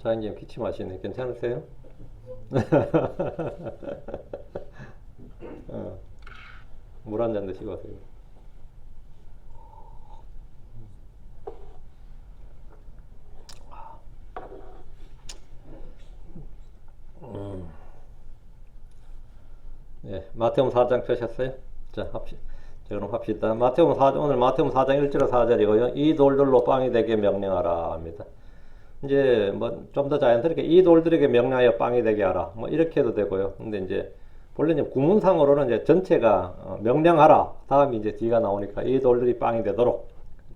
장님 기침하시네. 괜찮으세요? 물 한 잔 드시고 가세요. 네, 마태복음 4장 펴셨어요? 자, 그럼 합시다. 마태복음 4장, 오늘 마태복음 4장 1절에서 4절이고요. 이 돌들로 빵이 되게 명령하라 합니다. 이제 뭐 좀 더 자연스럽게 이 돌들에게 명령하여 빵이 되게 하라. 뭐 이렇게 해도 되고요. 근데 이제 본래 이제 구문상으로는 이제 전체가 명령하라. 다음이 이제 뒤가 나오니까 이 돌들이 빵이 되도록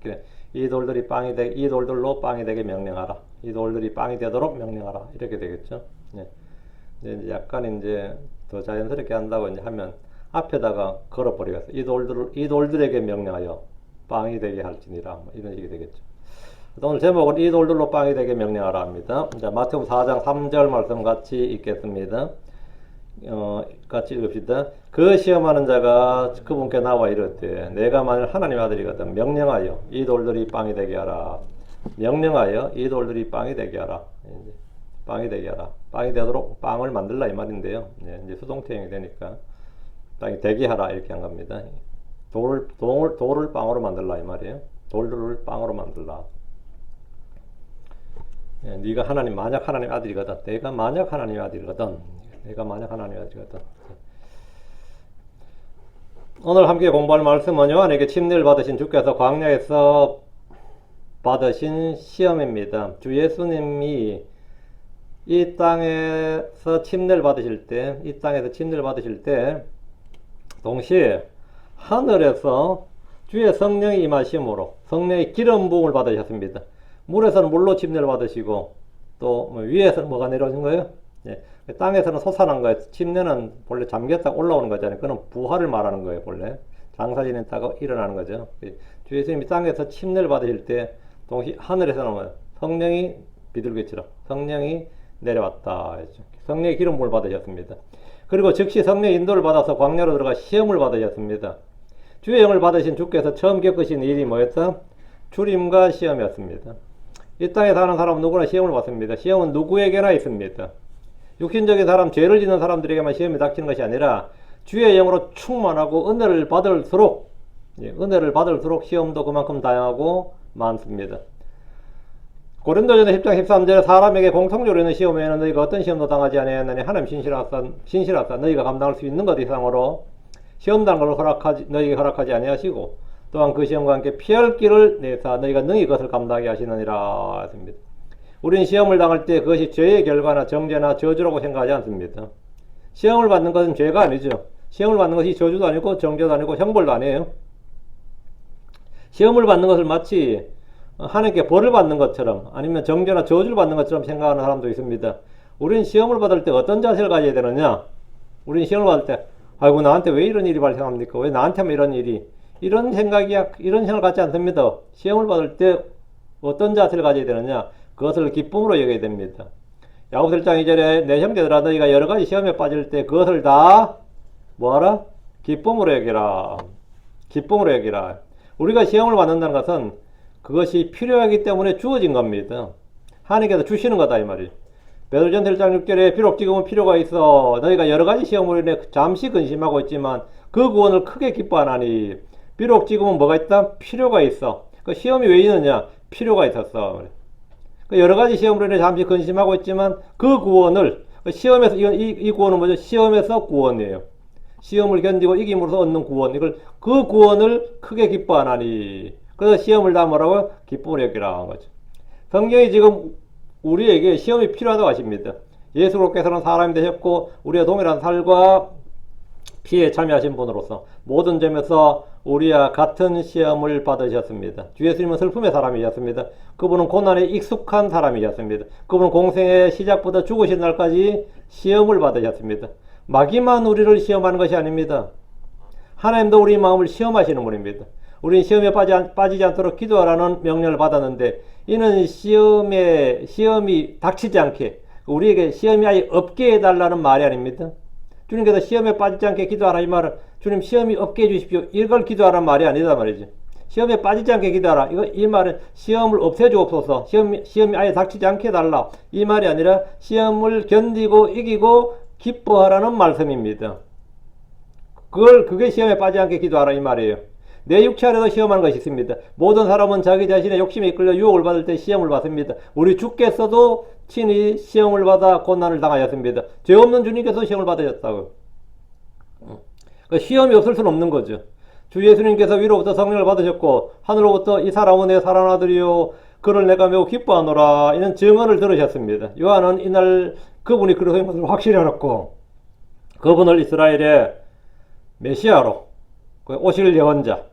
이렇게 이 돌들로 빵이 되게 명령하라. 이 돌들이 빵이 되도록 명령하라. 이렇게 되겠죠. 예. 이제 약간 이제 더 자연스럽게 한다고 이제 하면 앞에다가 걸어버리겠어. 이 돌들에게 명령하여 빵이 되게 할지니라. 뭐 이런 식이 되겠죠. 오늘 제목은 이 돌들로 빵이 되게 명령하라 합니다. 자, 마태복음 4장 3절 말씀 같이 읽겠습니다. 같이 읽읍시다. 그 시험하는 자가 그분께 나와 이르되 내가 만일 하나님 아들이거든 명령하여 이 돌들이 빵이 되게 하라. 명령하여 이 돌들이 빵이 되게 하라. 빵이 되게 하라. 빵이 되도록 빵을 만들라 이 말인데요. 이제 수동태형이 되니까 빵이 되게 하라 이렇게 한 겁니다. 돌을 빵으로 만들라 이 말이에요. 돌들을 빵으로 만들라. 네가 만약 하나님 아들이거든. 내가 만약 하나님 아들이거든. 오늘 함께 공부할 말씀은 요한에게 침례를 받으신 주께서 광야에서 받으신 시험입니다. 주 예수님이 이 땅에서 침례를 받으실 때 동시에 하늘에서 주의 성령이 임하심으로 성령의 기름 부음을 받으셨습니다. 물에서는 물로 침례를 받으시고 또 위에서는 뭐가 내려오신 거예요? 예. 땅에서는 솟아난 거예요. 침례는 본래 잠겼다 올라오는 거잖아요. 그건 부활을 말하는 거예요. 본래 장사 지냈다가 일어나는 거죠. 주 예수님이 땅에서 침례를 받으실 때 동시 하늘에서는 성령이 비둘기처럼 성령이 내려왔다. 성령의 기름 부음을 받으셨습니다. 그리고 즉시 성령의 인도를 받아서 광야로 들어가 시험을 받으셨습니다. 주의 영을 받으신 주께서 처음 겪으신 일이 뭐였다? 주림과 시험이었습니다. 이 땅에 사는 사람은 누구나 시험을 받습니다. 시험은 누구에게나 있습니다. 육신적인 사람, 죄를 짓는 사람들에게만 시험이 닥치는 것이 아니라 주의 영으로 충만하고 은혜를 받을수록 시험도 그만큼 다양하고 많습니다. 고린도전서 10장 13절에 사람에게 공통적으로 있는 시험에는 너희가 어떤 시험도 당하지 아니하였느니 하나님 신실하사 너희가 감당할 수 있는 것 이상으로 시험당한 걸 너희에게 허락하지 아니하시고 또한 그 시험과 함께 피할 길을 내사 너희가 능히 그것을 감당하게 하시느니라 했습니다. 우리는 시험을 당할 때 그것이 죄의 결과나 정죄나 저주라고 생각하지 않습니다. 시험을 받는 것은 죄가 아니죠. 시험을 받는 것이 저주도 아니고 정죄도 아니고 형벌도 아니에요. 시험을 받는 것을 마치 하나님께 벌을 받는 것처럼 아니면 정죄나 저주를 받는 것처럼 생각하는 사람도 있습니다. 우리는 시험을 받을 때 어떤 자세를 가져야 되느냐? 우리는 시험을 받을 때 아이고 나한테 왜 이런 일이 발생합니까? 왜 나한테만 이런 생각을 갖지 않습니다. 시험을 받을 때 어떤 자세를 가져야 되느냐? 그것을 기쁨으로 여겨야 됩니다. 야고보서 1장 2절에 내 형제들아 너희가 여러 가지 시험에 빠질 때 그것을 다 뭐하라? 기쁨으로 여기라. 우리가 시험을 받는다는 것은 그것이 필요하기 때문에 주어진 겁니다. 하나님께서 주시는 거다 이 말이에요. 베드로전서 1장 6절에 비록 지금은 필요가 있어 너희가 여러 가지 시험으로 인해 잠시 근심하고 있지만 그 구원을 크게 기뻐하나니 비록 지금은 뭐가 있다? 필요가 있어. 그 시험이 왜 있느냐? 필요가 있었어. 여러 가지 시험으로 인해 잠시 근심하고 있지만 그 구원을 시험에서 이 구원은 뭐죠? 시험에서 구원이에요. 시험을 견디고 이김으로써 얻는 구원. 그 구원을 크게 기뻐하나니. 그래서 시험을 다 뭐라고? 기쁨으로 여기라 한 거죠. 성경이 지금 우리에게 시험이 필요하다고 하십니다. 예수께서는 사람이 되셨고 우리의 동일한 살과 피에 참여하신 분으로서 모든 점에서 우리와 같은 시험을 받으셨습니다. 주 예수님은 슬픔의 사람이셨습니다. 그분은 고난에 익숙한 사람이셨습니다. 그분은 공생의 시작부터 죽으신 날까지 시험을 받으셨습니다. 마귀만 우리를 시험하는 것이 아닙니다. 하나님도 우리 마음을 시험하시는 분입니다. 우리는 시험에 빠지지 않도록 기도하라는 명령을 받았는데 이는 시험이 닥치지 않게 우리에게 시험이 아예 없게 해달라는 말이 아닙니다. 주님께서 시험에 빠지지 않게 기도하라 이 말은 주님 시험이 없게 해주십시오 이걸 기도하라는 말이 아니다 말이죠. 시험에 빠지지 않게 기도하라. 이 말은 시험을 없애주옵소서. 시험이 아예 닥치지 않게 해달라. 이 말이 아니라 시험을 견디고 이기고 기뻐하라는 말씀입니다. 그게 시험에 빠지지 않게 기도하라 이 말이에요. 내 육체 안에서 시험하는 것이 있습니다. 모든 사람은 자기 자신의 욕심에 이끌려 유혹을 받을 때 시험을 받습니다. 우리 주께서도 친히 시험을 받아 고난을 당하셨습니다. 죄 없는 주님께서 시험을 받으셨다고. 시험이 없을 수는 없는 거죠. 주 예수님께서 위로부터 성령을 받으셨고 하늘로부터 이 사람은 내 사랑하는 아들이요 그를 내가 매우 기뻐하노라 이런 증언을 들으셨습니다. 요한은 이날 그분이 그리스도인 것을 확실히 알았고 그분을 이스라엘의 메시아로 오실 예언자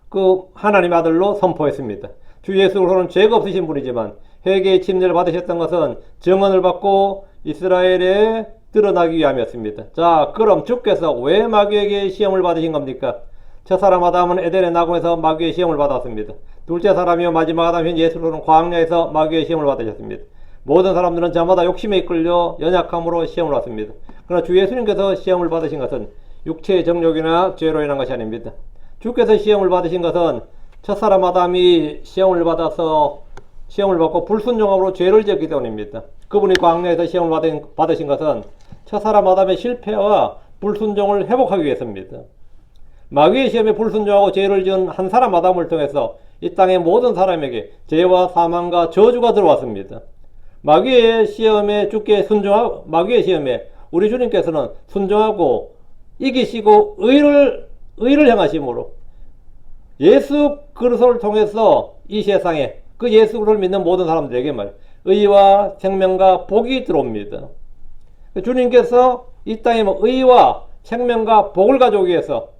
그 하나님의 아들로 선포했습니다. 주 예수로서는 죄가 없으신 분이지만 회개의 침례를 받으셨던 것은 증언을 받고 이스라엘에 드러나기 위함이었습니다. 자, 그럼 주께서 왜 마귀에게 시험을 받으신 겁니까? 첫 사람 아담은 에덴의 낙원에서 마귀의 시험을 받았습니다. 둘째 사람이요 마지막 아담인 예수로는 광야에서 마귀의 시험을 받으셨습니다. 모든 사람들은 저마다 욕심에 이끌려 연약함으로 시험을 받습니다. 그러나 주 예수님께서 시험을 받으신 것은 육체의 정욕이나 죄로 인한 것이 아닙니다. 주께서 시험을 받으신 것은 첫사람 아담이 시험을 받고 불순종함으로 죄를 지었기 때문입니다. 그분이 광야에서 시험을 받으신 것은 첫사람 아담의 실패와 불순종을 회복하기 위해서입니다. 마귀의 시험에 불순종하고 죄를 지은 한 사람 아담을 통해서 이 땅의 모든 사람에게 죄와 사망과 저주가 들어왔습니다. 마귀의 시험에 우리 주님께서는 순종하고 이기시고 의를 행하심으로 예수 그리스도를 통해서 이 세상에 그 예수 그리스도를 믿는 모든 사람들에게 의와 생명과 복이 들어옵니다. 주님께서 이 땅에 의와 생명과 복을 가져오기 위해서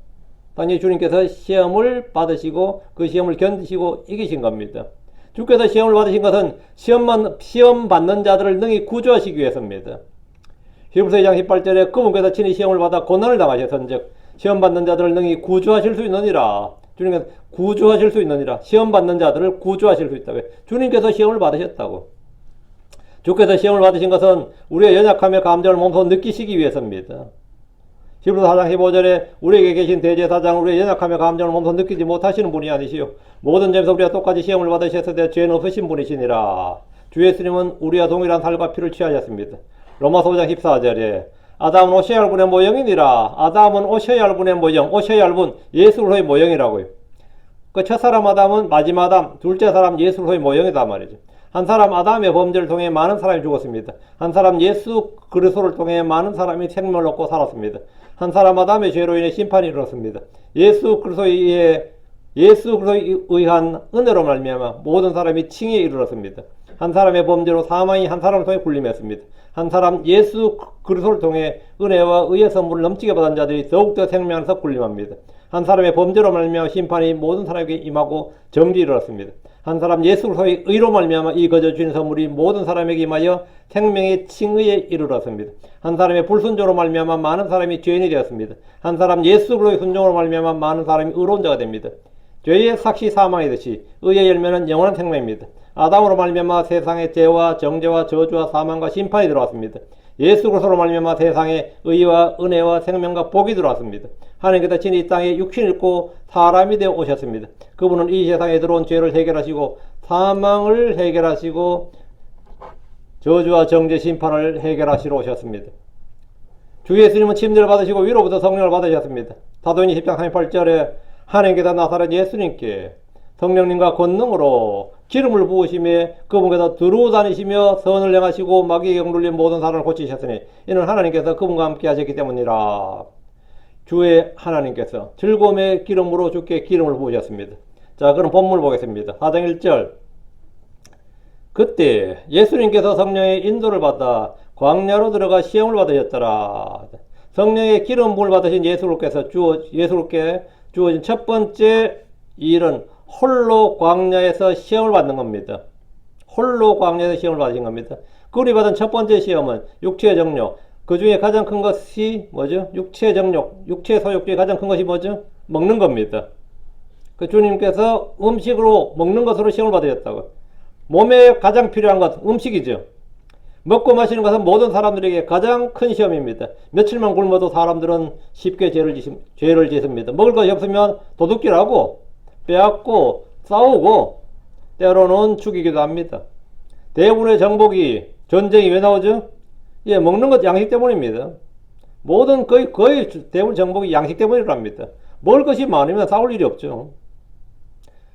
당연히 주님께서 시험을 받으시고 그 시험을 견디시고 이기신 겁니다. 주께서 시험을 받으신 것은 시험 받는 자들을 능히 구조하시기 위해서입니다. 히브리서 2장 18절에 그분께서 친히 시험을 받아 고난을 당하셨은즉 시험 받는 자들을 능히 구조하실 수 있느니라. 주님께서 구조하실 수 있느니라. 시험 받는 자들을 구조하실 수 있다고. 주님께서 시험을 받으셨다고. 주께서 시험을 받으신 것은 우리의 연약함의 감정을 몸소 느끼시기 위해서입니다. 히브리서 4장 15절에 우리에게 계신 대제사장은 우리의 연약함의 감정을 몸소 느끼지 못하시는 분이 아니시요 모든 점에서 우리와 똑같이 시험을 받으셨을 때 죄는 없으신 분이시니라. 주 예수님은 우리와 동일한 살과 피를 취하셨습니다. 로마서 5장 14절에 아담은 오셔야 할 분의 모형이니라. 아담은 오셔야 할 분의 모형, 오셔야 할 분 예수 그리스도의 모형이라고요. 그 첫사람 아담은 마지막 아담, 둘째 사람 예수 그리스도의 모형이다 말이죠. 한 사람 아담의 범죄를 통해 많은 사람이 죽었습니다. 한 사람 예수 그리스도를 통해 많은 사람이 생명을 얻고 살았습니다. 한 사람 아담의 죄로 인해 심판이 일어났습니다. 예수 그리스도에 의한 은혜로 말미암아 모든 사람이 칭의에 이르렀습니다. 한 사람의 범죄로 사망이 한 사람을 통해 군림했습니다. 한 사람 예수 그리스도를 통해 은혜와 의의 선물을 넘치게 받은 자들이 더욱더 생명 안에서 군림합니다. 한 사람의 범죄로 말미암아 심판이 모든 사람에게 임하고 정죄에 이르렀습니다. 한 사람 예수 그리스도의 의로 말미암아 이 거저 주신 선물이 모든 사람에게 임하여 생명의 칭의에 이르렀습니다. 한 사람의 불순종으로 말미암아 많은 사람이 죄인이 되었습니다. 한 사람 예수 그리스도의 순종으로 말미암아 많은 사람이 의로운 자가 됩니다. 죄의 삭시 사망이듯이 의의 열매는 영원한 생명입니다. 아담으로 말미암아 세상에 죄와 정죄와 저주와 사망과 심판이 들어왔습니다. 예수 그리스도로 말미암아 세상에 의와 은혜와 생명과 복이 들어왔습니다. 하나님께서 친히 이 땅에 육신을 입고 사람이 되어 오셨습니다. 그분은 이 세상에 들어온 죄를 해결하시고 사망을 해결하시고 저주와 정죄 심판을 해결하시러 오셨습니다. 주 예수님은 침례를 받으시고 위로부터 성령을 받으셨습니다. 사도행전 10장 38절에 하나님께서 나사렛 예수님께 성령님과 권능으로 기름을 부으시며 그분께서 두루 다니시며 선을 행하시고 마귀에게 억눌린 모든 사람을 고치셨으니 이는 하나님께서 그분과 함께 하셨기 때문이라. 주의 하나님께서 즐거움의 기름으로 주께 기름을 부으셨습니다. 자, 그럼 본문을 보겠습니다. 4장 1절. 그때 예수님께서 성령의 인도를 받아 광야로 들어가 시험을 받으셨더라. 성령의 기름 부음을 받으신 예수님께 주어진 첫 번째 일은 홀로 광야에서 시험을 받는 겁니다. 홀로 광야에서 시험을 받으신 겁니다. 그분이 받은 첫 번째 시험은 육체의 정욕. 그 중에 가장 큰 것이 뭐죠? 육체의 정욕, 육체의 소욕 중에 가장 큰 것이 뭐죠? 먹는 겁니다. 그 주님께서 음식으로 먹는 것으로 시험을 받으셨다고. 몸에 가장 필요한 것 음식이죠. 먹고 마시는 것은 모든 사람들에게 가장 큰 시험입니다. 며칠만 굶어도 사람들은 쉽게 죄를 짓습니다. 먹을 것이 없으면 도둑질하고 빼앗고 싸우고 때로는 죽이기도 합니다. 대부분의 정복이 전쟁이 왜 나오죠? 예, 먹는 것 양식 때문입니다. 모든 거의 대부분 정복이 양식 때문이랍니다. 먹을 것이 많으면 싸울 일이 없죠.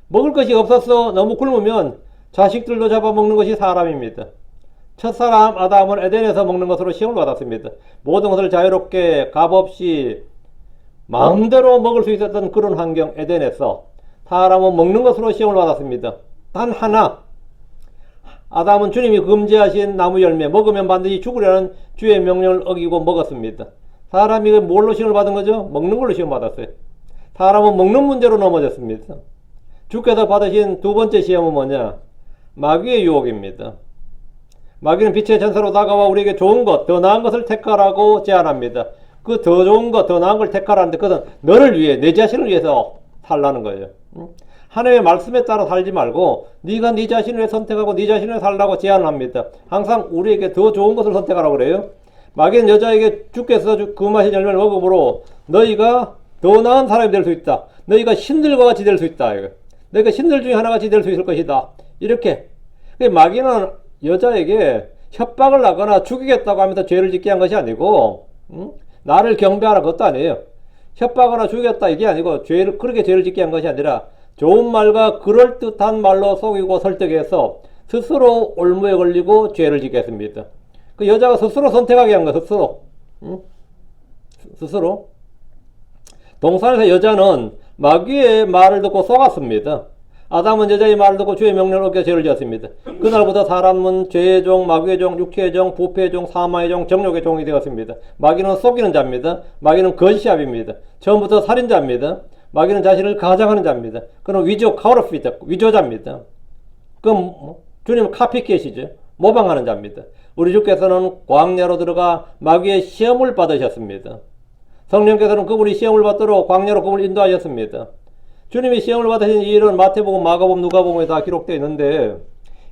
먹을 것이 없어서 너무 굶으면 자식들도 잡아먹는 것이 사람입니다. 첫사람 아담은 에덴에서 먹는 것으로 시험을 받았습니다. 모든 것을 자유롭게 값없이 마음대로 먹을 수 있었던 그런 환경 에덴에서 사람은 먹는 것으로 시험을 받았습니다. 단 하나, 아담은 주님이 금지하신 나무 열매 먹으면 반드시 죽으려는 주의 명령을 어기고 먹었습니다. 사람이 뭘로 시험을 받은 거죠? 먹는 걸로 시험 받았어요. 사람은 먹는 문제로 넘어졌습니다. 주께서 받으신 두 번째 시험은 뭐냐? 마귀의 유혹입니다. 마귀는 빛의 전사로 다가와 우리에게 좋은 것, 더 나은 것을 택하라고 제안합니다. 그 더 좋은 것, 더 나은 걸 택하라는데 그것은 너를 위해, 내 자신을 위해서 살라는 거예요. 하나님의 말씀에 따라 살지 말고 네가 네 자신을 위해 선택하고 네 자신을 위해 살라고 제안을 합니다. 항상 우리에게 더 좋은 것을 선택하라고 그래요. 마귀는 여자에게 주께서 금하신 열매를 먹음으로 너희가 더 나은 사람이 될 수 있다. 너희가 신들과 같이 될 수 있다. 너희가 신들 중에 하나같이 될 수 있을 것이다. 이렇게. 마귀는 여자에게 협박을 하거나 죽이겠다고 하면서 죄를 짓게 한 것이 아니고 나를 경배하라 그것도 아니에요. 협박하거나 죽이겠다 이게 아니고 그렇게 죄를 짓게 한 것이 아니라 좋은 말과 그럴듯한 말로 속이고 설득해서 스스로 올무에 걸리고 죄를 짓게 했습니다. 그 여자가 스스로 선택하게 한 거야. 스스로. 동산에서 여자는 마귀의 말을 듣고 속았습니다. 아담은 여자의 말을 듣고 주의 명령을 어겨 죄를 지었습니다. 그날부터 사람은 죄의 종, 마귀의 종, 육체의 종, 부패의 종, 사마의 종, 정욕의 종이 되었습니다. 마귀는 속이는 자입니다. 마귀는 거짓합입니다. 처음부터 살인자입니다. 마귀는 자신을 가장하는 자입니다. 그는 위조자입니다. 그럼 주님은 카피캣이죠. 모방하는 자입니다. 우리 주께서는 광야로 들어가 마귀의 시험을 받으셨습니다. 성령께서는 그분이 시험을 받도록 광야로 그분을 인도하셨습니다. 주님이 시험을 받으신 이 일은 마태복음, 마가복음, 누가복음에 다 기록되어 있는데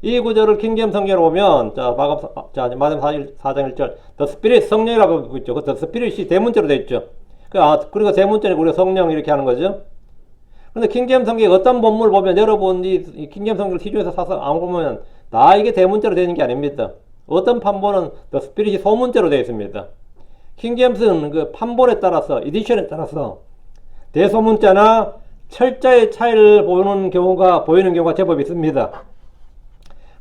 이 구절을 킹제임스 성경으로 보면 마태복음 4장 1절 The Spirit 성령이라고 있죠. 그 The Spirit이 대문자로 되어 있죠. 그리고 대문자니까 우리가 성령 이렇게 하는 거죠. 그런데 킹제임스 성경에 어떤 본문을 보면 여러분이 킹제임스 성경을 시중에서 사서 안 보면 다 이게 대문자로 되는 게 아닙니다. 어떤 판본은 The Spirit이 소문자로 되어 있습니다. 킹제임스는 그 판본에 따라서 에디션에 따라서 대소문자나 철자의 차이를 보이는 경우가 제법 있습니다.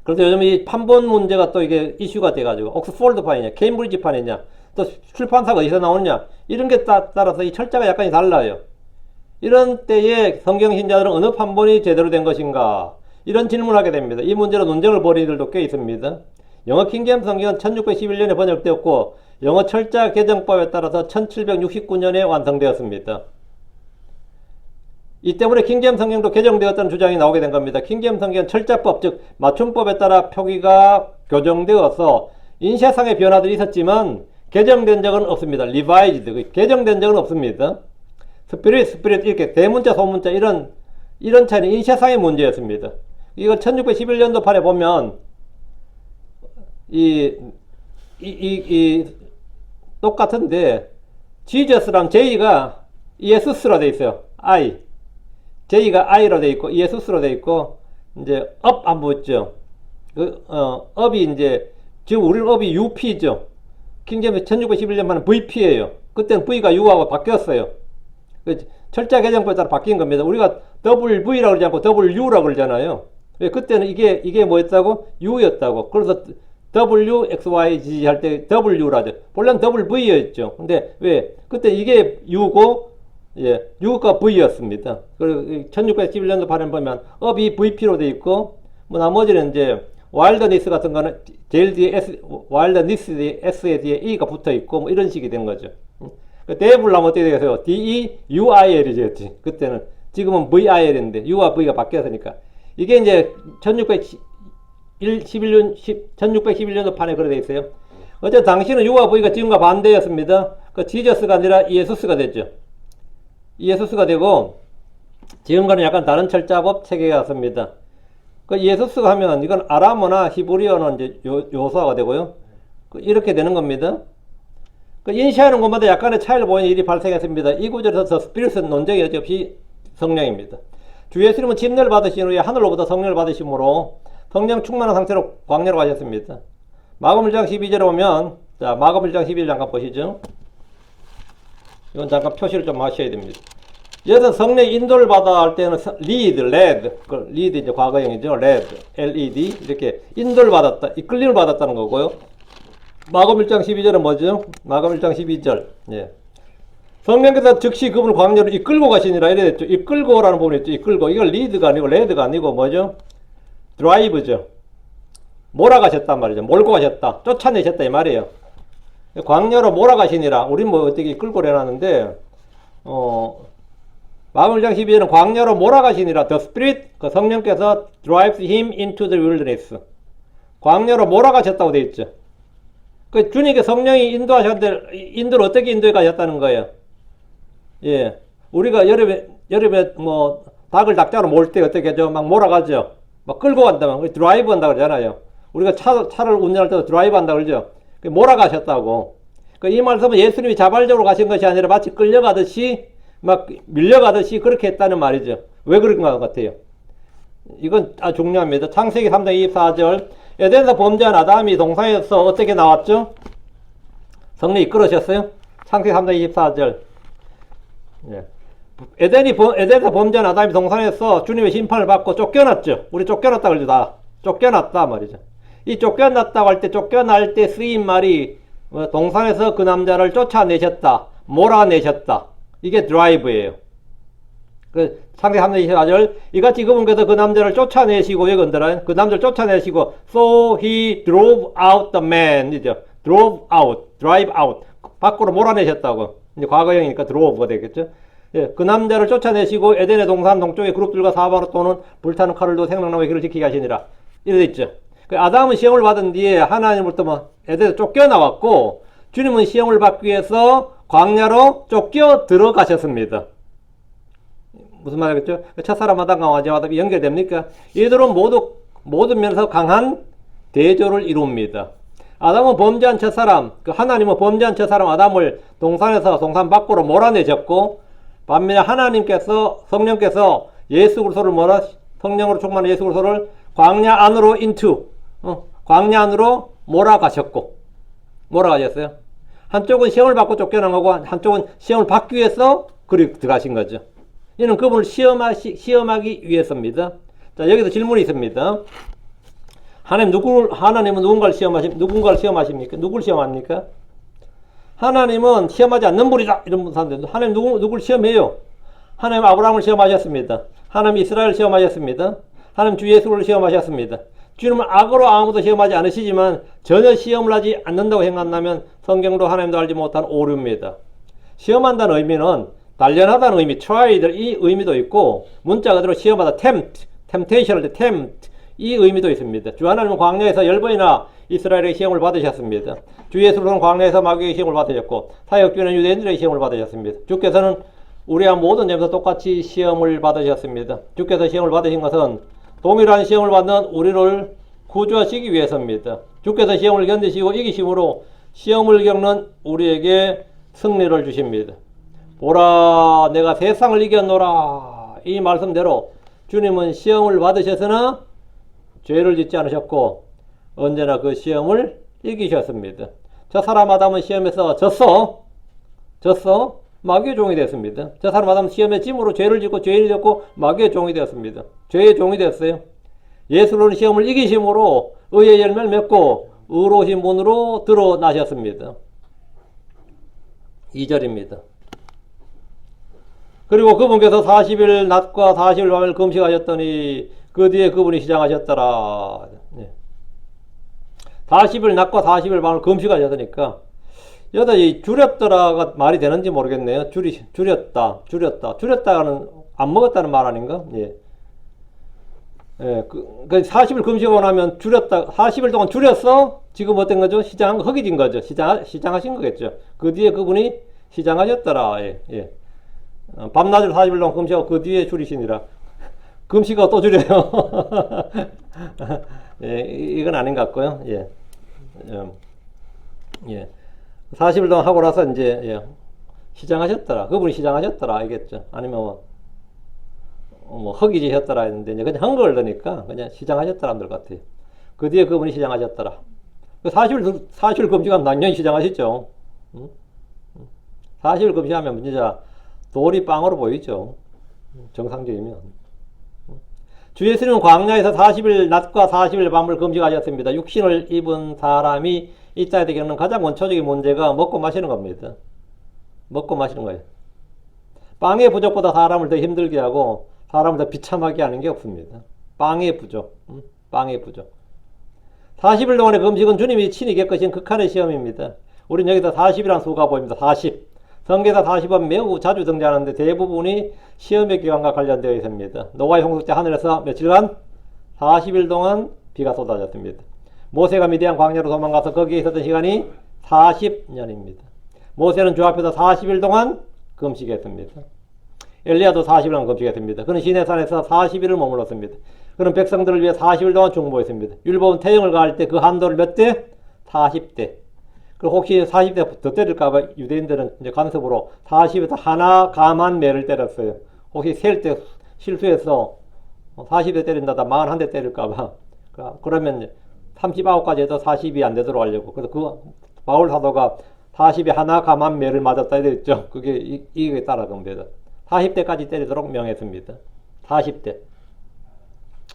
그래서 요즘 이 판본 문제가 또 이게 이슈가 돼가지고 옥스포드판이냐 케임브리지판이냐 또 출판사가 어디서 나오느냐 이런 게 따라서 이 철자가 약간 달라요. 이런 때에 성경신자들은 어느 판본이 제대로 된 것인가 이런 질문을 하게 됩니다. 이 문제로 논쟁을 벌이는 이들도 꽤 있습니다. 영어 킹제임스 성경은 1611년에 번역되었고 영어 철자 개정법에 따라서 1769년에 완성되었습니다. 이 때문에 킹제임스 성경도 개정되었다는 주장이 나오게 된 겁니다. 킹제임스 성경은 철자법, 즉 맞춤법에 따라 표기가 교정되어서 인쇄상의 변화들이 있었지만 개정된 적은 없습니다. 리바이즈드, 개정된 적은 없습니다. 스피릿 이렇게 대문자, 소문자 이런 차이는 인쇄상의 문제였습니다. 이거 1611년도 판에 보면 똑같은데 지저스랑 J가 예수스로 되어 있어요. J가 I로 되어 있고 예수스로 되어 있고 이제 업 안 보였죠. 업이 이제 지금 우리는 업이 UP죠. 킹제임스 1611년판은 VP예요. 그때는 V가 U하고 바뀌었어요. 철자 개정법에 따라 바뀐 겁니다. 우리가 WV라고 그러지 않고 WU라고 그러잖아요. 그때는 이게 뭐였다고? U였다고. 그래서 W, X, Y, Z 할 때 W라죠. 본래는 WV였죠. 근데 왜? 그때 이게 U고, U가 V였습니다. 그리고 1611년도 발행 보면 업이 VP로 돼 있고, 뭐 나머지는 이제 와일드니스 같은 거는 제일 뒤에 와일드니스 뒤에 S에 뒤에 E가 붙어 있고, 뭐 이런 식이 된 거죠. 대부분 하면 어떻게 되겠어요? DEUIL이 되었지. 그때는. 지금은 VIL인데, U와 V가 바뀌었으니까. 이게 이제 1611년도 판에 그래 돼 있어요. 어쨌든 당시는 U와 V가 지금과 반대였습니다. 그 지저스가 아니라 예수스가 됐죠. 예수스가 되고 지금과는 약간 다른 철자법 체계가 왔습니다. 그 예수스가 하면 이건 아람어나 히브리어는 이제 요소화가 되고요. 이렇게 되는 겁니다. 그 인쇄하는 것마다 약간의 차이를 보이는 일이 발생했습니다. 이 구절에서 스피릿은 논쟁이 여지없이 성령입니다. 주 예수님은 침례를 받으신 후에 하늘로부터 성령을 받으심으로 성령 충만한 상태로 광야로 가셨습니다. 마가복음 1장 12절에 보면, 자, 마가복음 1장 12절 잠깐 보시죠. 이건 잠깐 표시를 좀 하셔야 됩니다. 여기서 성령 인도를 받아 할 때는 lead, lead 이제 과거형이죠. LED, 이렇게 인도를 받았다, 이끌림을 받았다는 거고요. 마가복음 1장 12절은 뭐죠? 마가복음 1장 12절. 예. 성령께서 즉시 그분을 광야로 이끌고 가시니라 이래 됐죠. 이끌고라는 부분이 있죠. 이끌고. 이걸 lead가 아니고 레드가 아니고 뭐죠? 드라이브죠. 몰아가셨단 말이죠. 몰고 가셨다. 쫓아내셨다 이 말이에요. 광야로 몰아가시니라. 우린 뭐 어떻게 이끌고 내놨는데 마가복음 1장 12절은 광야로 몰아가시니라. The Spirit, 그 성령께서 drives him into the wilderness. 광야로 몰아가셨다고 되어 있죠. 그 주님께 성령이 인도하셨는데 인도를 어떻게 인도해 가셨다는 거예요. 예, 우리가 여름에 뭐 닭을 닭자로 몰 때 어떻게 하죠? 막 몰아가죠. 막 끌고 간다면 드라이브 한다 그러잖아요. 우리가 차를 운전할 때도 드라이브 한다 그러죠. 몰아가셨다고. 이 말씀은 예수님이 자발적으로 가신 것이 아니라 마치 끌려가듯이 막 밀려가듯이 그렇게 했다는 말이죠. 왜 그런 것 같아요? 이건 아주 중요합니다. 창세기 3장 24절. 에덴에서 범죄한 아담이 동산에서 어떻게 나왔죠? 성령이 이끌으셨어요? 창세기 3장 24절. 예. 에덴에서 범죄한 아담이 동산에서 주님의 심판을 받고 쫓겨났죠. 우리 쫓겨났다 그러죠. 다 쫓겨났다 말이죠. 이 쫓겨났다고 할 때 쫓겨날 때 쓰인 말이 동산에서 그 남자를 쫓아내셨다, 몰아내셨다. 이게 드라이브예요. 창세기 3장 24절. 이같이 그분께서 그 남자를 쫓아내시고, 여기 언더라인, 그 남자를 쫓아내시고, so he drove out the man. 이죠. drove out, drive out. 밖으로 몰아내셨다고. 이제 과거형이니까 drove가 되겠죠. 예, 그 남자를 쫓아내시고 에덴의 동산 동쪽의 그룹들과 사방으로 또는 불타는 칼을 도 생명나무의 길을 지키게 하시니라. 이래 있죠. 아담은 시험을 받은 뒤에 하나님으로부터 뭐 에덴에서 쫓겨나왔고, 주님은 시험을 받기 위해서 광야로 쫓겨 들어가셨습니다. 무슨 말이겠죠? 첫사람 아담과 아담이 연결됩니까? 이들은 모든 면에서 강한 대조를 이룹니다. 아담은 범죄한 첫사람, 하나님은 범죄한 첫사람 아담을 동산에서 동산 밖으로 몰아내셨고, 반면에 하나님께서, 성령께서 예수 그리스도를 성령으로 충만한 예수 그리스도를 광야 안으로 광야 안으로 몰아가셨어요. 한쪽은 시험을 받고 쫓겨난 거고, 한쪽은 시험을 받기 위해서 그리 들어가신 거죠. 이는 그분을 시험하기 위해서입니다. 자, 여기서 질문이 있습니다. 하나님은 누군가를 시험하십니까? 누구를 시험합니까? 하나님은 시험하지 않는 분이다. 이런 사람들도 하나님 누구를 시험해요? 하나님 아브라함을 시험하셨습니다. 하나님 이스라엘을 시험하셨습니다. 하나님 주 예수를 시험하셨습니다. 주님은 악으로 아무도 시험하지 않으시지만 전혀 시험을 하지 않는다고 생각한다면 성경도 하나님도 알지 못한 오류입니다. 시험한다는 의미는 단련하다는 의미, try들 이 의미도 있고, 문자 그대로 시험하다, temptation 할 때 tempt 이 의미도 있습니다. 주 하나님은 광야에서 10번이나 이스라엘의 시험을 받으셨습니다. 주 예수로는 광야에서 마귀의 시험을 받으셨고, 사역주는 유대인들의 시험을 받으셨습니다. 주께서는 우리와 모든 점에서 똑같이 시험을 받으셨습니다. 주께서 시험을 받으신 것은 동일한 시험을 받는 우리를 구조하시기 위해서입니다. 주께서 시험을 견디시고 이기심으로 시험을 겪는 우리에게 승리를 주십니다. 보라, 내가 세상을 이겼노라. 이 말씀대로 주님은 시험을 받으셨으나 죄를 짓지 않으셨고 언제나 그 시험을 이기셨습니다. 저 사람 아담은 시험에서 졌어. 마귀의 종이 됐습니다. 저 사람 아담은 시험에 짐으로 죄를 짓고 죄인이 됐고 마귀의 종이 되었습니다. 죄의 종이 됐어요. 예수로는 시험을 이기심으로 의의 열매를 맺고 의로우신 분으로 드러나셨습니다. 2절입니다. 그리고 그분께서 40일 낮과 40일 밤을 금식하셨더니 그 뒤에 그분이 시장하셨더라. 40일 낮과 40일 밤을 금식하셨으니까 여기다 이 줄였더라가 말이 되는지 모르겠네요. 줄였다는 안 먹었다는 말 아닌가? 예. 예, 그 40일 금식하고 나면 40일 동안 줄였어? 지금 어떤 거죠? 허기진 거죠. 시장하신 거겠죠. 그 뒤에 그분이 시장하셨더라. 예. 밤낮을 40일 동안 금식하고 그 뒤에 줄이시니라. 금식하고 또 줄여요. 예, 이건 아닌 것 같고요. 예. 40일 동안 하고 나서 이제, 시장하셨더라. 그분이 시장하셨더라. 알겠죠? 아니면 뭐 허기지셨더라 했는데 이제 그냥 한걸 넣으니까 그냥 시장하셨더라 들 같아요. 그 뒤에 그분이 시장하셨더라. 사실 금식하면 당연히 시장하셨죠. 응? 사실 금식하면 진짜 돌이 빵으로 보이죠. 정상적이면. 주 예수님은 광야에서 40일 낮과 40일 밤을 금식하셨습니다. 육신을 입은 사람이 이 땅에 겪는 가장 원초적인 문제가 먹고 마시는 겁니다. 먹고 마시는 거예요. 빵의 부족보다 사람을 더 힘들게 하고 사람을 더 비참하게 하는 게 없습니다. 빵의 부족. 빵의 부족. 40일 동안의 금식은 주님이 친히 겪으신 극한의 시험입니다. 우린 여기서 40이라는 수가 보입니다. 40. 성경에서 40은 매우 자주 등장하는데 대부분이 시험의 기간과 관련되어 있습니다. 노아의 홍수 때 하늘에서 며칠간 40일 동안 비가 쏟아졌습니다. 모세가 미디안 광야로 도망가서 거기에 있었던 시간이 40년입니다. 모세는 주 앞에서 40일 동안 금식했습니다. 엘리야도 40일 동안 금식했습니다. 그는 시내산에서 40일을 머물렀습니다. 그는 백성들을 위해 40일 동안 중보했습니다. 율법은 태형을 가할 때 그 한도를 몇 대? 40대. 그리고 혹시 40대 더 때릴까봐 유대인들은 이제 간섭으로 40에서 하나 감한 매를 때렸어요. 혹시 셀 때 실수해서 40대 때린다다 41대 때릴까봐. 그러면 39까지 해도 40이 안 되도록 하려고. 그래서 그 바울 사도가 40에 하나 감한 매를 맞았다 했죠. 그게 이게 따라간 겁니다. 40대까지 때리도록 명했습니다. 40대.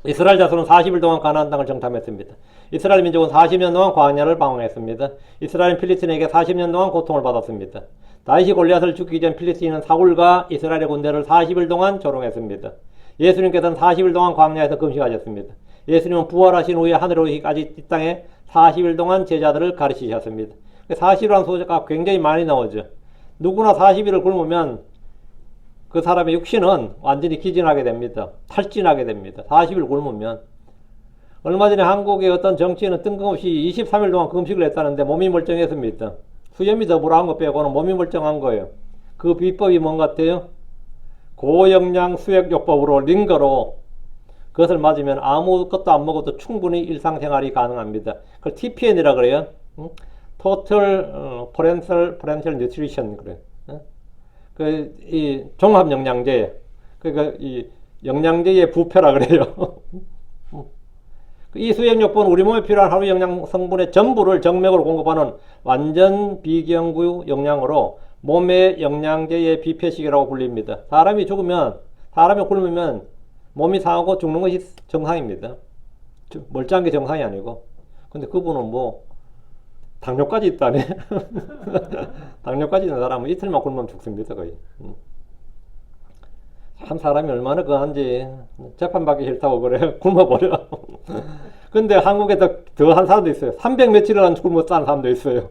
이스라엘 자손은 40일 동안 가나안 땅을 정탐했습니다. 이스라엘 민족은 40년 동안 광야를 방황했습니다. 이스라엘은 필리스틴에게 40년 동안 고통을 받았습니다. 다윗이 골리앗을 죽이기 전 필리스틴은 사울과 이스라엘의 군대를 40일 동안 조롱했습니다. 예수님께서는 40일 동안 광야에서 금식하셨습니다. 예수님은 부활하신 후에 하늘에 오기까지 이 땅에 40일 동안 제자들을 가르치셨습니다. 40이라는 소재가 굉장히 많이 나오죠. 누구나 40일을 굶으면 그 사람의 육신은 완전히 기진하게 됩니다. 탈진하게 됩니다. 40일 굶으면. 얼마 전에 한국의 어떤 정치인은 뜬금없이 23일 동안 금식을 했다는데 몸이 멀쩡했습니다. 수염이 더 불어한 거 빼고는 몸이 멀쩡한 거예요. 그 비법이 뭔 같아요? 고영양 수액요법으로 링거로 그것을 맞으면 아무것도 안 먹어도 충분히 일상생활이 가능합니다. 그걸 TPN이라 그래요. Total Parental Nutrition 그래요. 이 종합 영양제, 그러니까 이 영양제의 부패라 그래요. 이 수액요법은 우리 몸에 필요한 하루 영양 성분의 전부를 정맥으로 공급하는 완전 비경구 영양으로 몸의 영양제의 비폐식이라고 불립니다. 사람이 굶으면 몸이 상하고 죽는 것이 정상입니다. 멀쩡한 게 정상이 아니고. 근데 그분은 뭐 당뇨까지 있다네. 당뇨까지 있는 사람은 이틀만 굶으면 죽습니다, 거의. 한 사람이 얼마나 그한지 재판받기 싫다고 그래. 굶어버려. 근데 한국에 더 한 사람도 있어요. 300 며칠을 안 굶었다는 사람도 있어요.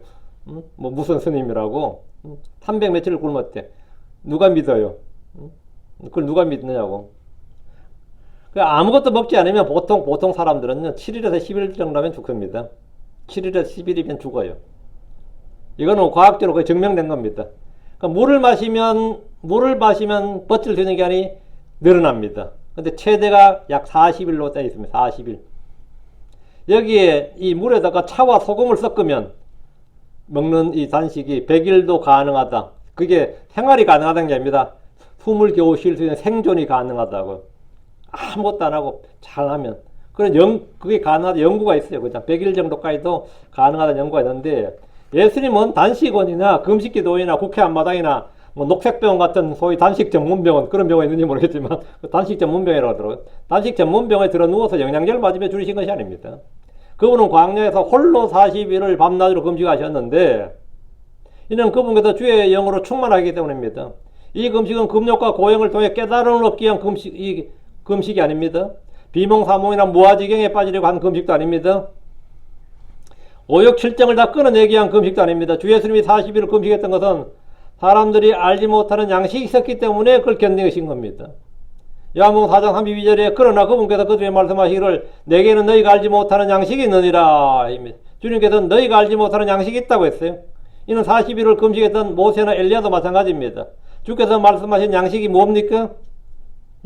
뭐 무슨 스님이라고. 300 며칠을 굶었대. 누가 믿어요? 그걸 누가 믿느냐고. 아무것도 먹지 않으면 보통 사람들은요, 7일에서 10일 정도면 죽습니다. 7일에서 10일이면 죽어요. 이거는 과학적으로 거의 증명된 겁니다. 그러니까 물을 마시면 버틸 수 있는 기간이 늘어납니다. 근데 최대가 약 40일로 되어 있습니다. 40일. 여기에 이 물에다가 차와 소금을 섞으면 먹는 이 단식이 100일도 가능하다. 그게 생활이 가능하다는 게 아닙니다. 숨을 겨우 쉴 수 있는 생존이 가능하다고. 아무것도 안 하고 잘하면. 그게 가능하다 연구가 있어요. 그냥 100일 정도까지도 가능하다는 연구가 있는데, 예수님은 단식원이나 금식기도원이나 국회 앞마당이나 뭐 녹색병원 같은 소위 단식 전문병원, 그런 병원이 있는지 모르겠지만 단식 전문병이라고 하더라고요. 단식 전문병원에 들어 누워서 영양제를 맞으며 줄이신 것이 아닙니다. 그분은 광야에서 홀로 40일을 밤낮으로 금식하셨는데, 이는 그분께서 주의 영으로 충만하기 때문입니다. 이 금식은 금욕과 고행을 통해 깨달음을 얻기 위한 금식이 아닙니다. 비몽사몽이나 무아지경에 빠지려고 한 금식도 아닙니다. 오욕칠정을 다 끊어내기 위한 금식도 아닙니다. 주 예수님이 40일을 금식했던 것은 사람들이 알지 못하는 양식이 있었기 때문에 그걸 견디신 겁니다. 요한복음 4장 32절에 그러나 그분께서 그들에게 말씀하시기를 내게는 너희가 알지 못하는 양식이 있느니라. 주님께서는 너희가 알지 못하는 양식이 있다고 했어요. 이는 40일을 금식했던 모세나 엘리야도 마찬가지입니다. 주께서 말씀하신 양식이 뭡니까?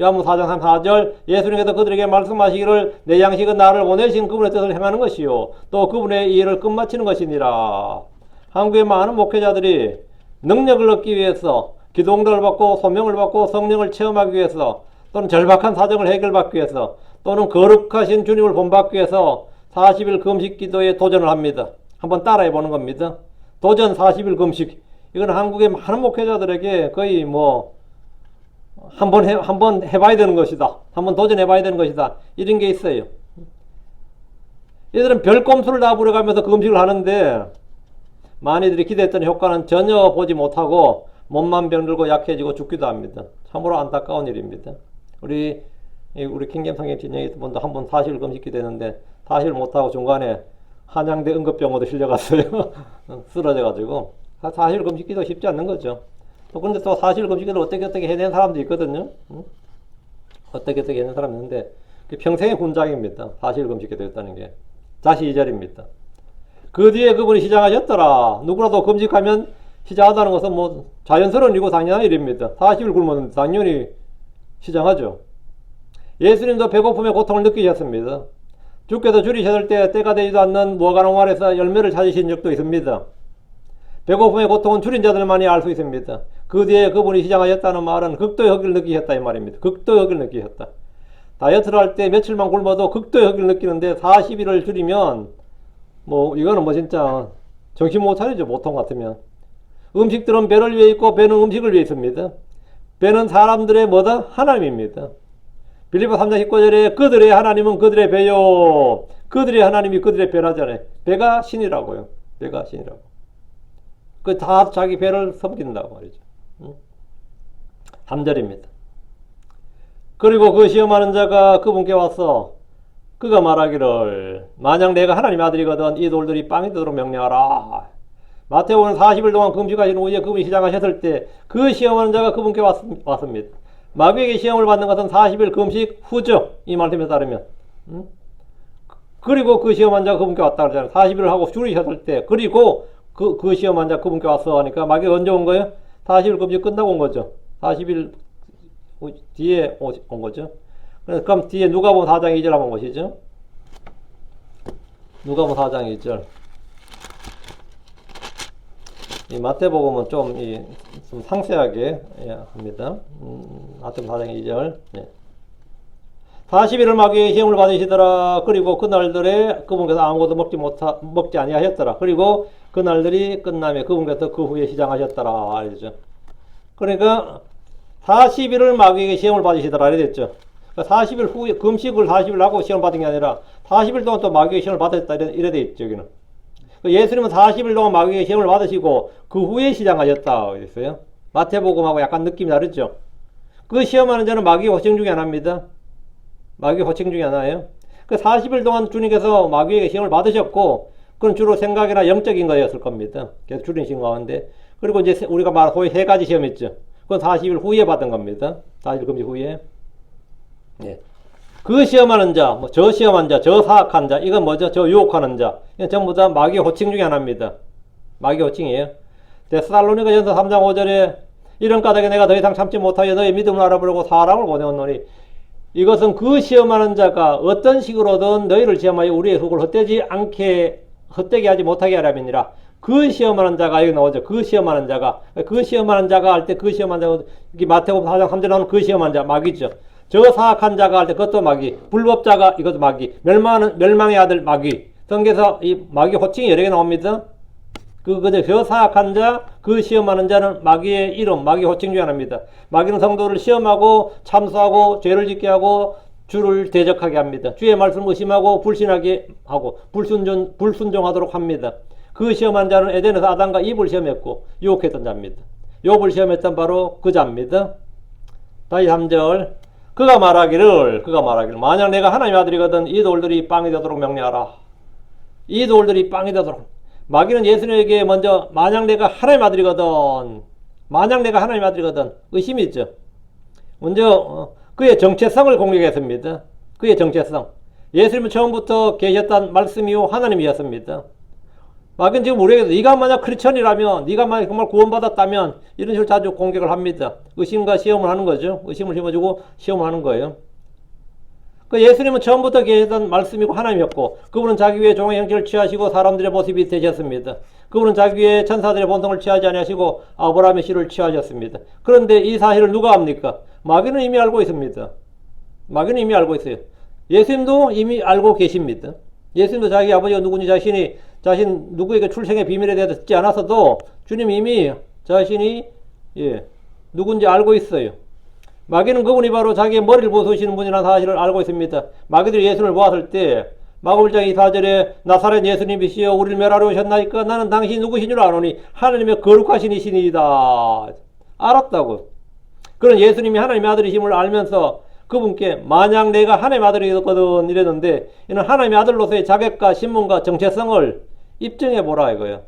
요한복음 4장 34절 예수님께서 그들에게 말씀하시기를 내 양식은 나를 보내신 그분의 뜻을 행하는 것이요 또 그분의 일을 끝마치는 것이니라. 한국의 많은 목회자들이 능력을 얻기 위해서 기도 응답을 받고 소명을 받고 성령을 체험하기 위해서 또는 절박한 사정을 해결받기 위해서 또는 거룩하신 주님을 본받기 위해서 40일 금식 기도에 도전을 합니다. 한번 따라해 보는 겁니다. 도전 40일 금식. 이건 한국의 많은 목회자들에게 거의 뭐 한번 해봐야 되는 것이다. 한번 도전해봐야 되는 것이다. 이런 게 있어요. 얘들은 별 꼼수를 다 부려가면서 금식을 하는데 많이들이 기대했던 효과는 전혀 보지 못하고 몸만 병들고 약해지고 죽기도 합니다. 참으로 안타까운 일입니다. 우리 킹겜 성경 진영에 분도 한번 40일 금식 기도했는데 40일 못하고 중간에 한양대 응급병원도 실려갔어요. 쓰러져가지고 40일 금식 기도 쉽지 않는 거죠. 또 근데 또 40일 금식 기도를 어떻게 해낸 사람도 있거든요. 어떻게 해낸 사람이 있는데 평생의 군장입니다. 40일 금식 기도했다는 게. 다시 2절입니다. 그 뒤에 그분이 시작하셨더라. 누구라도 금식하면 시작하다는 것은 뭐 자연스러운 일이고 당연한 일입니다. 40일 굶었는데 당연히 시작하죠. 예수님도 배고픔의 고통을 느끼셨습니다. 주께서 줄이셨을 때 때가 되지도 않는 무화과나무아래서 열매를 찾으신 적도 있습니다. 배고픔의 고통은 줄인 자들만이 알 수 있습니다. 그 뒤에 그분이 시작하셨다는 말은 극도의 허기를 느끼셨다 이 말입니다. 극도의 허기를 느끼셨다. 다이어트를 할 때 며칠만 굶어도 극도의 허기를 느끼는데 40일을 줄이면 뭐 이거는 뭐 진짜 정신 못 차리죠. 보통 같으면. 음식들은 배를 위해 있고 배는 음식을 위해 있습니다. 배는 사람들의 뭐다? 하나님입니다. 빌립보 3장 19절에 그들의 하나님은 그들의 배요. 그들의 하나님이 그들의 배라잖아요. 배가 신이라고요. 배가 신이라고. 그 다 자기 배를 섬긴다고 말이죠. 3절입니다. 그리고 그 시험하는 자가 그분께 와서 그가 말하기를 만약 내가 하나님의 아들이거든 이 돌들이 빵이 되도록 명령하라. 마태복음 40일 동안 금식하신 후에 그분이 시작하셨을 때 그 시험하는 자가 그분께 왔습니다. 마귀에게 시험을 받는 것은 40일 금식 후죠. 이 말씀에 따르면. 그리고 그 시험한 자가 그분께 왔다 그러잖아요. 40일을 하고 줄이셨을 때 그리고 그 시험한 자가 그분께 왔어 하니까 마귀가 언제 온 거예요? 40일 금식 끝나고 온 거죠. 40일 뒤에 온 거죠. 그럼 뒤에 누가복음 4장 2절 한번 보시죠. 누가복음 4장 2절. 이 마태복음은 좀 상세하게 합니다. 마태복음 4장 2절. 네. 40일을 마귀의 시험을 받으시더라. 그리고 그날들에 그분께서 아무것도 먹지 아니하셨더라. 그리고 그날들이 끝나며 그분께서 그 후에 시작하셨더라. 알죠? 그러니까 40일을 마귀에게 시험을 받으시더라. 이래 됐죠. 40일 후에 금식을 40일 하고 시험을 받은 게 아니라 40일 동안 또 마귀에게 시험을 받았다. 이래 돼 있죠. 여기는. 예수님은 40일 동안 마귀에게 시험을 받으시고 그 후에 시작하셨다. 그랬어요. 마태복음하고 약간 느낌이 다르죠. 그 시험하는 자는 마귀 호칭 중에 하나입니다. 마귀 호칭 중에 하나예요. 그 40일 동안 주님께서 마귀에게 시험을 받으셨고 그건 주로 생각이나 영적인 거였을 겁니다. 계속 줄이신 가운데. 그리고 이제 우리가 말한 소위 3가지 시험 있죠. 그건 40일 후에 받은 겁니다. 40일 금식 후에. 예. 그 시험하는 자, 뭐 저 시험한 자, 저 사악한 자, 이건 뭐죠? 저 유혹하는 자. 이건 전부 다 마귀 호칭 중에 하나입니다. 마귀 호칭이에요. 데살로니가 전서 3장 5절에 이런 까닭에 내가 더 이상 참지 못하여 너의 믿음을 알아보려고 사람을 보내었노니 이것은 그 시험하는 자가 어떤 식으로든 너희를 시험하여 우리의 속을 헛되게 하지 못하게 하라면이라. 그 시험하는 자가 여기 나오죠. 그 시험하는 자가 할 때 그 시험하는 자가 마태복음 4장 3절에 나오는 그 시험하는 자 마귀죠. 저 사악한 자가 할 때 그것도 마귀, 불법자가 이것도 마귀, 멸망의 아들 마귀. 성경에서 이 마귀 호칭이 여러 개 나옵니다. 저 사악한 자, 그 시험하는 자는 마귀의 이름, 마귀 호칭 중에 하나입니다. 마귀는 성도를 시험하고 참수하고 죄를 짓게 하고 주를 대적하게 합니다. 주의 말씀을 의심하고 불신하게 하고 불순종하도록 합니다. 그 시험한 자는 에덴에서 아담과 이브를 시험했고 유혹했던 자입니다. 욥을 시험했던 바로 그 자입니다. 다시 3절. 그가 말하기를 만약 내가 하나님의 아들이거든 이 돌들이 빵이 되도록 명령하라. 이 돌들이 빵이 되도록. 마귀는 예수님에게 먼저 만약 내가 하나님의 아들이거든 의심이 있죠. 먼저 그의 정체성을 공격했습니다. 그의 정체성. 예수님은 처음부터 계셨던 말씀이요 하나님이었습니다. 마귀는 지금 우리에게 네가 만약 크리스천이라면, 네가 만약 정말 구원받았다면 이런 식으로 자주 공격을 합니다. 의심과 시험을 하는 거죠. 의심을 심어주고 시험을 하는 거예요. 예수님은 처음부터 계셨던 말씀이고 하나님이었고 그분은 자기 위에 종의 형체를 취하시고 사람들의 모습이 되셨습니다. 그분은 자기 위에 천사들의 본성을 취하지 아니하시고 아브라함의 씨를 취하셨습니다. 그런데 이 사실을 누가 압니까? 마귀는 이미 알고 있습니다. 마귀는 이미 알고 있어요. 예수님도 이미 알고 계십니다. 예수님도 자기 아버지가 누군지 자신 누구에게 출생의 비밀에 대해서 듣지 않았어도 주님 이미 자신이 누군지 알고 있어요. 마귀는 그분이 바로 자기의 머리를 부수시는 분이라는 사실을 알고 있습니다. 마귀들이 예수님을 보았을 때 마가복음 1장 24절에 나사렛 예수님이시여 우리를 멸하러 오셨나이까 나는 당신이 누구신 줄 아노니 하나님의 거룩하신 이시니이다. 알았다고. 그런 예수님이 하나님의 아들이심을 알면서 그분께 만약 내가 하나님의 아들이거든 이랬는데 이는 하나님의 아들로서의 자격과 신분과 정체성을 입증해보라 이거예요.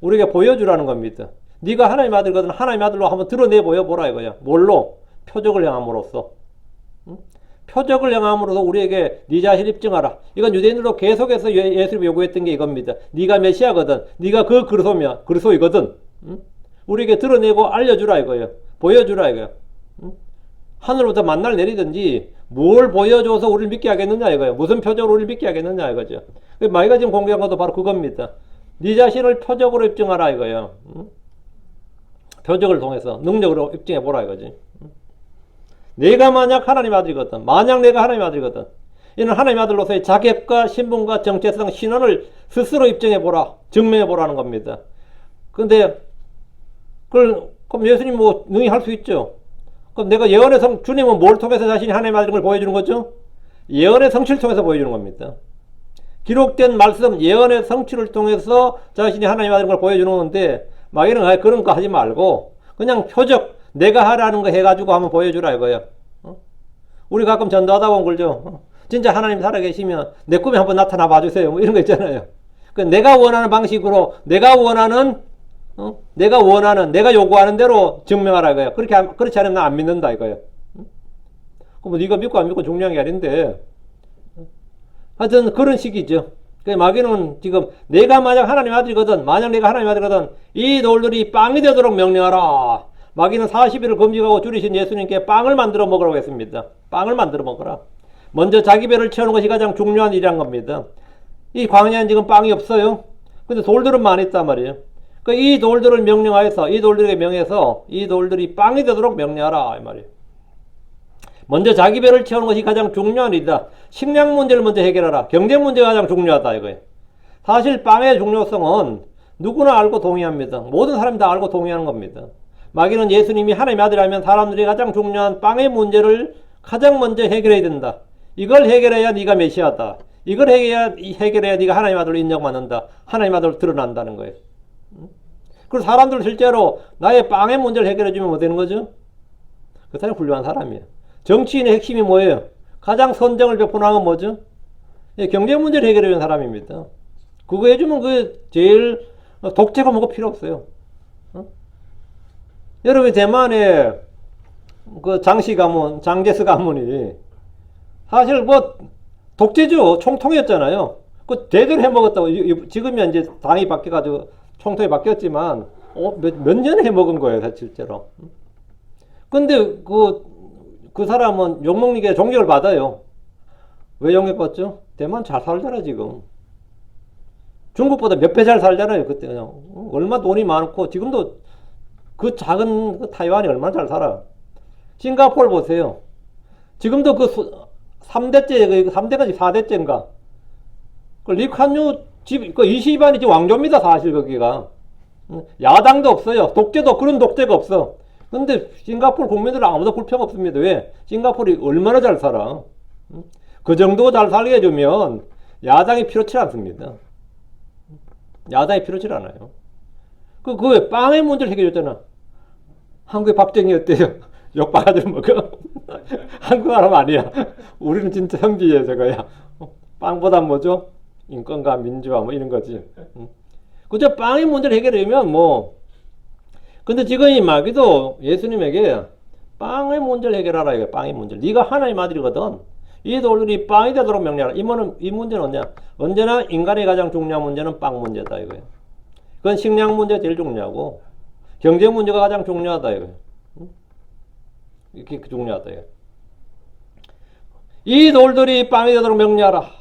우리에게 보여주라는 겁니다. 네가 하나님의 아들이거든 하나님의 아들로 한번 드러내 보여보라 이거야. 뭘로? 표적을 행함으로써. 표적을 행함으로써 우리에게 네 자신 입증하라. 이건 유대인들도 계속해서 예수님이 요구했던 게 이겁니다. 네가 메시아거든. 네가 그 그리스도이거든. 우리에게 드러내고 알려주라 이거예요. 보여주라 이거예요. 하늘부터 만나를 내리든지 뭘 보여줘서 우리를 믿게 하겠느냐 이거예요. 무슨 표적으로 우리를 믿게 하겠느냐 이거죠. 마귀가 지금 공개한 것도 바로 그겁니다. 네 자신을 표적으로 입증하라 이거예요. 표적을 통해서 능력으로 입증해보라 이거지. 내가 만약 하나님의 아들이거든. 만약 내가 하나님의 아들이거든. 이는 하나님의 아들로서의 자격과 신분과 정체성, 신원을 스스로 입증해보라. 증명해보라는 겁니다. 근데 그럼 예수님 뭐 능히 할 수 있죠. 그럼 내가 예언의 주님은 뭘 통해서 자신이 하나님의 아들인 걸 보여주는 거죠? 예언의 성취를 통해서 보여주는 겁니다. 기록된 말씀, 예언의 성취를 통해서 자신이 하나님의 아들인 걸 보여주는 건데 마귀는 그런 거 하지 말고 그냥 표적, 내가 하라는 거 해가지고 한번 보여주라 이거예요. 우리 가끔 전도하다 보면 그러죠. 진짜 하나님 살아계시면 내 꿈에 한번 나타나 봐주세요. 뭐 이런 거 있잖아요. 내가 원하는 방식으로 내가 요구하는 대로 증명하라 이거예요. 그렇지 않으면 나 안 믿는다 이거예요. 그럼 네가 믿고 안 믿고 중요한 게 아닌데 하여튼 그런 식이죠. 마귀는 지금 내가 만약 하나님 아들이거든 만약 내가 하나님 아들이거든 이 돌들이 빵이 되도록 명령하라. 마귀는 40일을 금식하고 줄이신 예수님께 빵을 만들어 먹으라고 했습니다. 빵을 만들어 먹어라. 먼저 자기 배를 채우는 것이 가장 중요한 일이란 겁니다. 이 광야엔 지금 빵이 없어요. 근데 돌들은 많이 있단 말이에요. 이 돌들을 명령하여서 이 돌들에게 명해서 이 돌들이 빵이 되도록 명령하라 이 말이에요. 먼저 자기 배를 채우는 것이 가장 중요한 일이다. 식량 문제를 먼저 해결하라. 경제 문제가 가장 중요하다 이거예요. 사실 빵의 중요성은 누구나 알고 동의합니다. 모든 사람이 다 알고 동의하는 겁니다. 마귀는 예수님이 하나님의 아들이라면 사람들이 가장 중요한 빵의 문제를 가장 먼저 해결해야 된다. 이걸 해결해야 네가 메시아다. 이걸 해결해야 네가 하나님의 아들로 인정받는다. 하나님의 아들로 드러난다는 거예요. 그리고 사람들 실제로 나의 빵의 문제를 해결해주면 뭐 되는 거죠? 그 사람이 훌륭한 사람이에요. 정치인의 핵심이 뭐예요? 가장 선정을 베푸는 건 뭐죠? 경제 문제를 해결해주는 사람입니다. 그거 해주면 그 제일 독재가 뭐가 필요 없어요. 여러분 대만의 그 장제스 가문이 사실 뭐 독재죠. 총통이었잖아요. 그 대대로 해먹었다고. 지금이 이제 당이 바뀌어가지고 총통이 바뀌었지만 몇 년에 해먹은 거예요, 실제로. 근데 그 사람은 욕먹는 존경을 받아요. 왜 욕먹었죠? 대만 잘 살잖아 지금. 중국보다 몇 배 잘 살잖아요 그때. 얼마 돈이 많고 지금도 그 작은 타이완이 얼마나 잘 살아. 싱가포르 보세요. 지금도 3대째인가 4대째인가. 리칸유 집, 22반이 지금 왕조입니다, 사실, 거기가. 야당도 없어요. 그런 독재가 없어. 근데 싱가포르 국민들은 아무도 불평 없습니다. 왜? 싱가포르이 얼마나 잘 살아. 그 정도 잘 살게 해주면 야당이 필요치 않습니다. 야당이 필요치 않아요. 왜 빵의 문제를 해결했잖아. 한국의 박정희 어때요? 욕바가지고 먹어. 한국 사람 아니야. 우리는 진짜 형제예요, 저거야. 빵보다 뭐죠? 인권과 민주화 뭐 이런 거지. 그저 빵의 문제를 해결하면 뭐. 근데 지금 이 마귀도 예수님에게 빵의 문제를 해결하라 이거. 빵의 문제. 네가 하나님 아들이거든. 이 돌들이 빵이 되도록 명령하라. 이 문제는 뭐냐? 언제나 인간이 가장 중요한 문제는 빵 문제다 이거예요. 그건 식량 문제가 제일 중요하고 경제 문제가 가장 중요하다 이거예요. 이렇게 중요하다 이거예요. 이 돌들이 빵이 되도록 명령하라.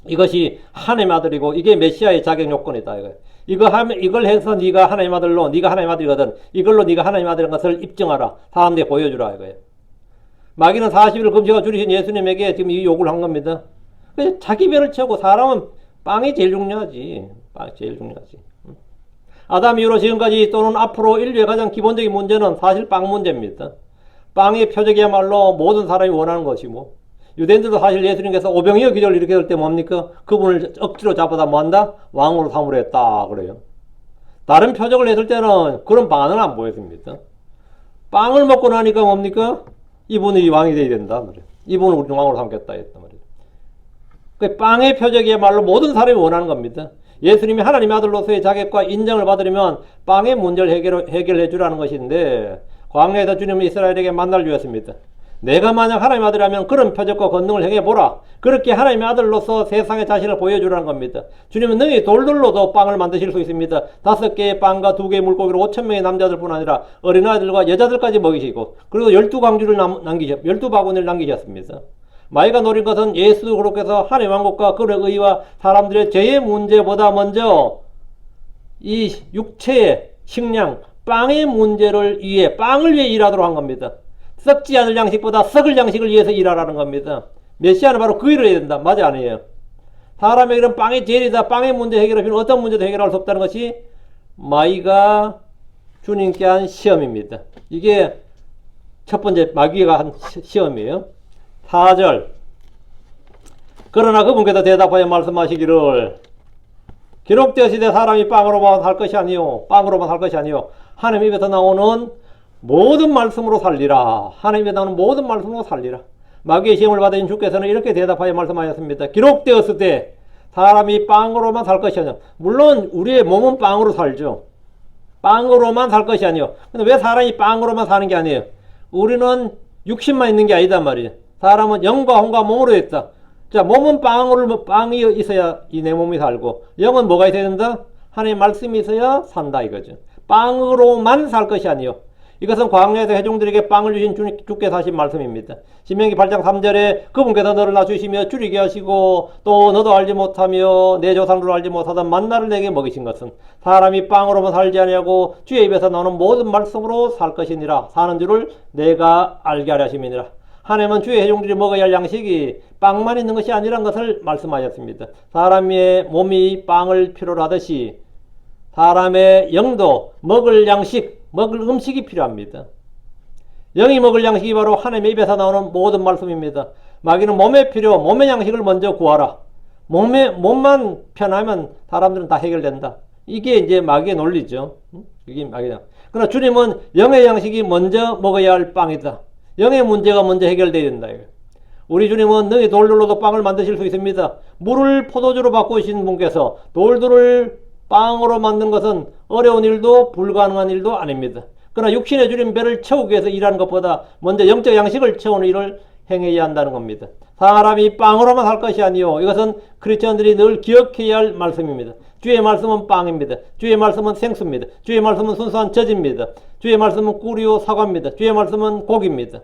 이것이 하나님의 아들이고 이게 메시아의 자격 요건이다 이거예요. 이걸 해서 네가 하나님 아들이거든. 이걸로 네가 하나님 아들인 것을 입증하라. 사람들에게 보여주라 이거예요. 마귀는 40일 금식을 줄이신 예수님에게 지금 이 요구를 한 겁니다. 자기 배를 채우고 사람은 빵이 제일 중요하지. 빵이 제일 중요하지. 아담 이후로 지금까지 또는 앞으로 인류의 가장 기본적인 문제는 사실 빵 문제입니다. 빵의 표적이야말로 모든 사람이 원하는 것이고 유대인들도 사실 예수님께서 오병이어 기적을 일으켰을 때 뭡니까? 그분을 억지로 잡아다 뭐한다? 왕으로 삼으려 했다 그래요. 다른 표적을 했을 때는 그런 반응을 안 보였습니다. 빵을 먹고 나니까 뭡니까? 이분이 왕이 돼야 된다 그래요. 이분을 우리 왕으로 삼겠다 했단 말이에요. 그 빵의 표적이야말로 모든 사람이 원하는 겁니다. 예수님이 하나님의 아들로서의 자격과 인정을 받으려면 빵의 문제를 해결해 주라는 것인데 광야에서 주님은 이스라엘에게 만날 주었습니다. 내가 만약 하나님의 아들이라면 그런 표적과 권능을 행해보라. 그렇게 하나님의 아들로서 세상에 자신을 보여주라는 겁니다. 주님은 능히 돌들로도 빵을 만드실 수 있습니다. 5개의 빵과 2개의 물고기로 5,000명의 남자들뿐 아니라 어린아이들과 여자들까지 먹이시고 그리고 12바구니를 남기셨습니다. 마귀가 노린 것은 예수 그리스도께서 하나님의 왕국과 그의 의와 사람들의 죄의 문제보다 먼저 이 육체의 식량, 빵의 문제를 위해 빵을 위해 일하도록 한 겁니다. 썩지 않을 양식보다 썩을 양식을 위해서 일하라는 겁니다. 메시아는 바로 그 일을 해야 된다. 맞아 아니에요? 사람에게는 빵이 제일이다. 빵의 문제 해결하면 어떤 문제도 해결할 수 없다는 것이 마귀가 주님께 한 시험입니다. 이게 첫 번째 마귀가 한 시험이에요. 4절 그러나 그분께서 대답하여 말씀하시기를 기록되었으되 사람이 빵으로만 살 것이 아니요 빵으로만 살 것이 아니요 하나님 입에서 나오는 모든 말씀으로 살리라. 하나님 입에서 나오는 모든 말씀으로 살리라. 마귀의 시험을 받으신 주께서는 이렇게 대답하여 말씀하셨습니다. 기록되었으되 사람이 빵으로만 살 것이 아니요 물론 우리의 몸은 빵으로 살죠. 빵으로만 살 것이 아니요 근데 왜 사람이 빵으로만 사는 게 아니에요? 우리는 육신만 있는 게 아니단 말이에요. 사람은 영과 혼과 몸으로 있다. 자, 몸은 빵이 있어야 이 내 몸이 살고, 영은 뭐가 있어야 된다? 하나님의 말씀이 있어야 산다 이거죠. 빵으로만 살 것이 아니요. 이것은 광야에서 회중들에게 빵을 주신 주께서 하신 말씀입니다. 신명기 8장 3절에 그분께서 너를 낮추시며 줄이게 하시고 또 너도 알지 못하며 내 조상들도 알지 못하던 만나를 내게 먹이신 것은 사람이 빵으로만 살지 아니하고 주의 입에서 나오는 모든 말씀으로 살 것이니라. 사는 줄을 내가 알게 하려 하심이니라. 하나님은 주의 회중들이 먹어야 할 양식이 빵만 있는 것이 아니란 것을 말씀하셨습니다. 사람의 몸이 빵을 필요로 하듯이 사람의 영도 먹을 양식, 먹을 음식이 필요합니다. 영이 먹을 양식이 바로 하나님의 입에서 나오는 모든 말씀입니다. 마귀는 몸의 양식을 먼저 구하라. 몸만 편하면 사람들은 다 해결된다. 이게 이제 마귀의 논리죠. 이게 마귀다. 그러나 주님은 영의 양식이 먼저 먹어야 할 빵이다. 영의 문제가 먼저 해결되어야 된다. 우리 주님은 능히 돌들로도 빵을 만드실 수 있습니다. 물을 포도주로 바꾸신 분께서 돌들을 빵으로 만든 것은 어려운 일도 불가능한 일도 아닙니다. 그러나 육신의 주님 배를 채우기 위해서 일하는 것보다 먼저 영적 양식을 채우는 일을 행해야 한다는 겁니다. 사람이 빵으로만 살 것이 아니요 이것은 크리스천들이 늘 기억해야 할 말씀입니다. 주의 말씀은 빵입니다. 주의 말씀은 생수입니다. 주의 말씀은 순수한 젖입니다. 주의 말씀은 꿀이요 사과입니다. 주의 말씀은 고기입니다.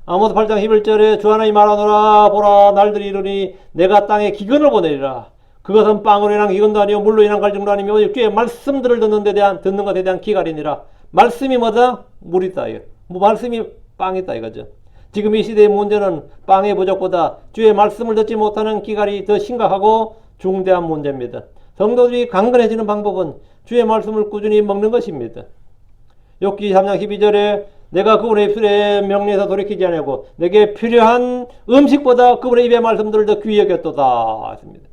아모스 8장 11절에 주 하나님 말하노라 보라 날들이 이르니 내가 땅에 기근을 보내리라. 그것은 빵으로 인한 기근도 아니요 물로 인한 갈증도 아니며 주의 말씀들을 듣는 것에 대한 기갈이니라. 말씀이 뭐다? 물이다. 말씀이 빵이다 이거죠. 지금 이 시대의 문제는 빵의 부족보다 주의 말씀을 듣지 못하는 기갈이 더 심각하고 중대한 문제입니다. 성도들이 강건해지는 방법은 주의 말씀을 꾸준히 먹는 것입니다. 욥기 3장 12절에 내가 그분의 입술에 명령해서 돌이키지 않고 내게 필요한 음식보다 그분의 입의 말씀들을 더 귀히 여겼도다 했습니다.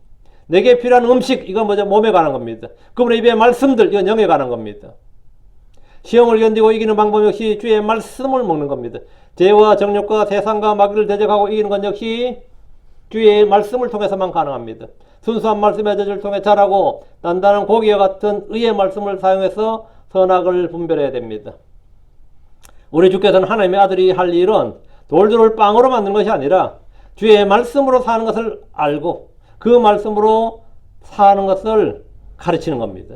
내게 필요한 음식 이건 뭐죠? 몸에 관한 겁니다. 그분의 입의 말씀들 이건 영에 관한 겁니다. 시험을 견디고 이기는 방법 역시 주의 말씀을 먹는 겁니다. 죄와 정욕과 세상과 마귀를 대적하고 이기는 건 역시 주의 말씀을 통해서만 가능합니다. 순수한 말씀의 젖을 통해 자라고 단단한 고기와 같은 의의 말씀을 사용해서 선악을 분별해야 됩니다. 우리 주께서는 하나님의 아들이 할 일은 돌들을 빵으로 만드는 것이 아니라 주의 말씀으로 사는 것을 알고 그 말씀으로 사는 것을 가르치는 겁니다.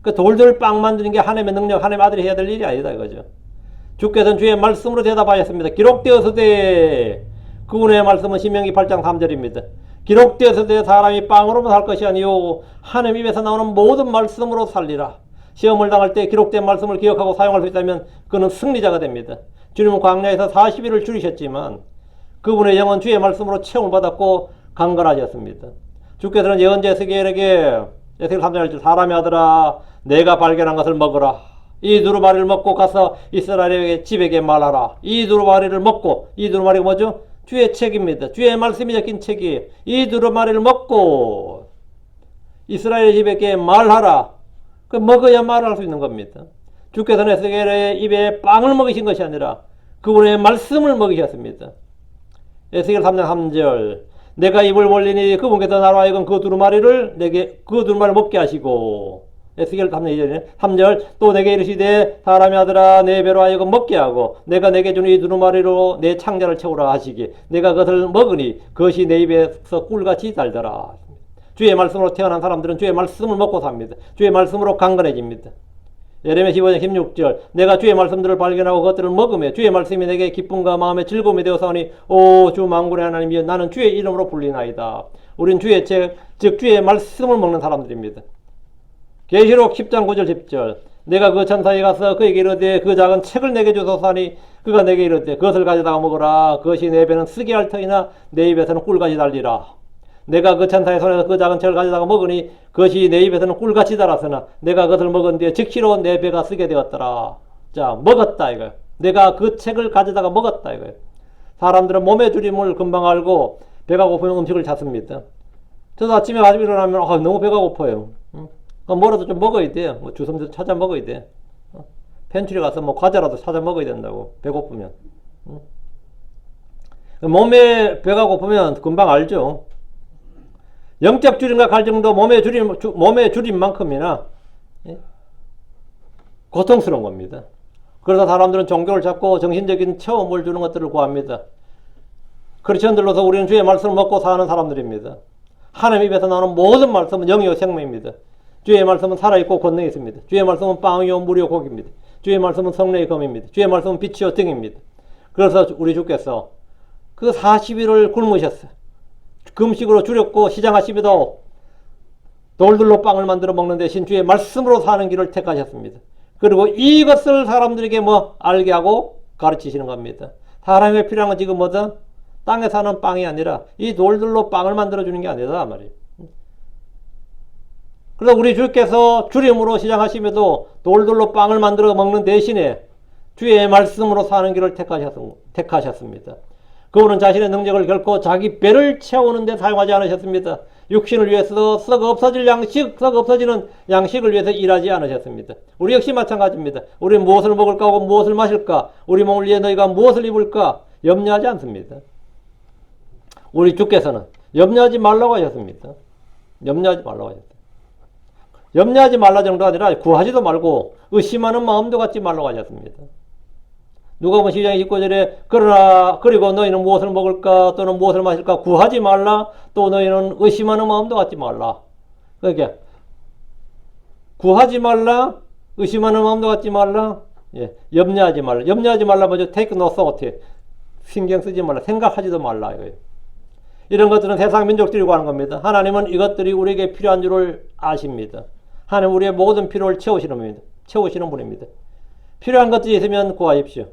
그 돌들 빵 만드는 게 하나님의 능력, 하나님의 아들이 해야 될 일이 아니다 이거죠. 주께서는 주의 말씀으로 대답하셨습니다. 기록되었으되 그분의 말씀은 신명기 8장 3절입니다. 기록되었으되 사람이 빵으로만 살 것이 아니요 하나님 입에서 나오는 모든 말씀으로 살리라. 시험을 당할 때 기록된 말씀을 기억하고 사용할 수 있다면 그는 승리자가 됩니다. 주님은 광야에서 40일을 줄이셨지만 그분의 영은 주의 말씀으로 체험을 받았고 강건하셨습니다. 주께서는 예언자 에스겔에게 에스겔 3장 1절 사람의 아들아 내가 발견한 것을 먹으라. 이 두루마리를 먹고 가서 이스라엘에게 집에게 말하라. 이 두루마리를 먹고 이 두루마리가 뭐죠? 주의 책입니다. 주의 말씀이 적힌 책이 이 두루마리를 먹고 이스라엘 집에게 말하라. 그 먹어야 말할 수 있는 겁니다. 주께서는 에스겔의 입에 빵을 먹이신 것이 아니라 그분의 말씀을 먹이셨습니다. 에스겔 3장 3절 내가 입을 벌리니 그분께서 나로 하여금 그 두루마리를 내게 그 두루마리를 먹게 하시고 에스겔 3장 2절에 3절 또 내게 이르시되 사람의 아들아 내 배로 하여금 먹게 하고 내가 내게 준 이 두루마리로 내 창자를 채우라 하시기 내가 그것을 먹으니 그것이 내 입에서 꿀같이 달더라. 주의 말씀으로 태어난 사람들은 주의 말씀을 먹고 삽니다. 주의 말씀으로 강건해집니다. 예레미야 15장 16절 내가 주의 말씀들을 발견하고 그것들을 먹으며 주의 말씀이 내게 기쁨과 마음의 즐거움이 되어서니 오 주 만군의 하나님이여 나는 주의 이름으로 불리나이다. 우린 주의 책 즉 주의 말씀을 먹는 사람들입니다. 계시록 10장 9절 10절 내가 그 천사에 가서 그에게 이르되 그 작은 책을 내게 주소서 하니 그가 내게 이르되 그것을 가져다가 먹으라. 그것이 내 배는 쓰게 할 터이나 내 입에서는 꿀같이 달리라. 내가 그 천사의 손에서 그 작은 책을 가져다가 먹으니 그것이 내 입에서는 꿀같이 달았으나 내가 그것을 먹은 뒤에 즉시로 내 배가 쓰게 되었더라. 자, 먹었다 이거예요. 내가 그 책을 가져다가 먹었다 이거예요. 사람들은 몸의 줄임을 금방 알고 배가 고프면 음식을 찾습니다. 저도 아침에 가지고 일어나면 너무 배가 고파요. 뭐라도 좀 먹어야 돼요. 뭐 주섬주섬 찾아 먹어야 돼. 펜트리 가서 뭐 과자라도 찾아 먹어야 된다고 배고프면. 몸에 배가 고프면 금방 알죠. 영적 줄임과 갈증도 몸의 줄임만큼이나 고통스러운 겁니다. 그래서 사람들은 종교를 찾고 정신적인 체험을 주는 것들을 구합니다. 크리스천들로서 우리는 주의 말씀을 먹고 사는 사람들입니다. 하나님 입에서 나오는 모든 말씀은 영이요 생명입니다. 주의 말씀은 살아있고 권능이 있습니다. 주의 말씀은 빵이요 물이요 고기입니다. 주의 말씀은 성령의 검입니다. 주의 말씀은 빛이요 등입니다. 그래서 우리 주께서 그 40일을 굶으셨어요. 금식으로 줄였고 시장하시면도 돌들로 빵을 만들어 먹는 대신 주의 말씀으로 사는 길을 택하셨습니다. 그리고 이것을 사람들에게 알게 하고 가르치시는 겁니다. 사람에게 필요한 건 지금 뭐다? 땅에 사는 빵이 아니라 이 돌들로 빵을 만들어 주는 게 아니다 말이에요. 그래서 우리 주께서 주림으로 시작하시면도 돌돌로 빵을 만들어 먹는 대신에 주의 말씀으로 사는 길을 택하셨습니다. 그분은 자신의 능력을 결코 자기 배를 채우는 데 사용하지 않으셨습니다. 육신을 위해서 썩 없어지는 양식을 위해서 일하지 않으셨습니다. 우리 역시 마찬가지입니다. 우리 무엇을 먹을까 하고 무엇을 마실까, 우리 몸을 위해 너희가 무엇을 입을까 염려하지 않습니다. 우리 주께서는 염려하지 말라고 하셨습니다. 염려하지 말라고 하셨습니다. 염려하지 말라 정도가 아니라 구하지도 말고 의심하는 마음도 갖지 말라고 하셨습니다. 누가복음 12장 29절에 그러나 그리고 너희는 무엇을 먹을까 또는 무엇을 마실까 구하지 말라 또 너희는 의심하는 마음도 갖지 말라. 그러니까 구하지 말라 의심하는 마음도 갖지 말라 염려하지 말라. 염려하지 말라 뭐죠? take no thought. 신경 쓰지 말라. 생각하지도 말라 이거예요. 이런 것들은 세상 민족들이 구하는 겁니다. 하나님은 이것들이 우리에게 필요한 줄을 아십니다. 하나님 우리의 모든 필요를 채우시는 분입니다. 필요한 것들이 있으면 구하십시오.